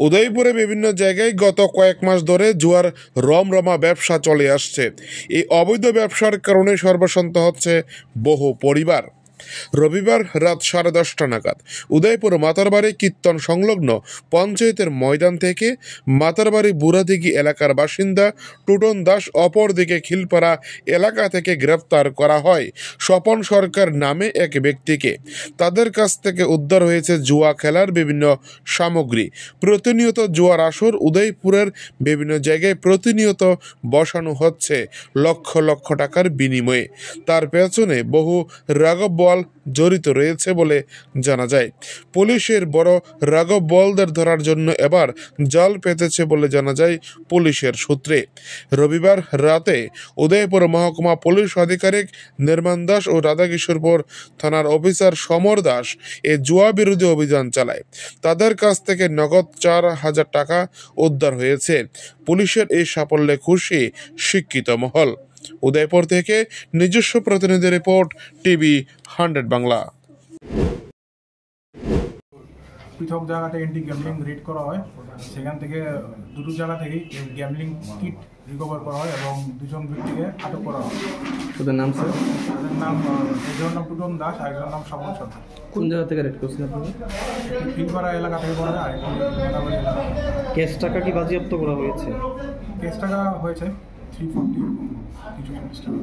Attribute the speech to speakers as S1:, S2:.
S1: উদয়পুরে বিভিন্ন জায়গায় গত কয়েক মাস ধরে জুয়ার রমরমা ব্যবসা চলে আসছে। এই অবৈধ ব্যবসার কারণে সর্বশান্ত হচ্ছে বহু পরিবার। রবিবার রাত 10:30 নাগাদ উদয়পুর মাতারবাড়ি কীর্তন সংলগ্ন পঞ্চায়েতের ময়দান থেকে মাতারবাড়ি বুড়াদিঘি এলাকার বাসিন্দা টুটন দাস, অপরদিকে খিলপাড়া এলাকা থেকে গ্রেফতার করা হয় স্বপন সরকার নামে এক ব্যক্তিকে। তাদের কাছ থেকে উদ্ধার হয়েছে জুয়া খেলার বিভিন্ন সামগ্রী। প্রতিনিয়ত জুয়ার আসর উদয়পুরের বিভিন্ন জায়গায় প্রতিনিয়ত বসানো হচ্ছে লক্ষ লক্ষ টাকার বিনিময়ে। তার পেছনে বহু রাঘব বোয়াল জড়িত রয়েছে বলে জানা যায়। পুলিশের বড় রাঘব বোয়ালদের ধরার জন্য এবার জাল পেতেছে বলে জানা যায় পুলিশের সূত্রে। রবিবার রাতে উদয়পুর মহকুমা পুলিশ আধিকারিক নির্মাণ দাস ও রাধাকিশোরপুর থানার অফিসার সমর দাস এই জুয়া বিরোধী অভিযান চালায়। তাদের কাছ থেকে নগদ 4,000 টাকা উদ্ধার হয়েছে। পুলিশের এই সাফল্যে খুশি শিক্ষিত মহল। উদয়পুর থেকে নিজস্ব প্রতিনিধি রিপোর্ট, টিভি 100 বাংলা।
S2: পৃথক জায়গাতে এন্টি গ্যামলিং রেড করা হয়, সেখান থেকে দুটো জায়গা থেকেই গ্যামলিং কিট রিকভার করা হয় এবং দুজন ব্যক্তিকে আটক করা হয়।
S3: ওদের নাম স্যার?
S2: তাদের নাম, একজনের নাম টুটন দাস, আরেকজনের নাম স্বপন সরকার।
S3: কোন জায়গা থেকে রেড করছেন আপনারা?
S2: খিলপাড়া এলাকা থেকে করা যায়, আরেকটি মাতারবাড়ি এলাকা।
S3: ক্যাশ টাকা কি বাজেয়াপ্ত করা হয়েছে?
S2: কেস টাকা হয়েছে 340 কিছু টাকা।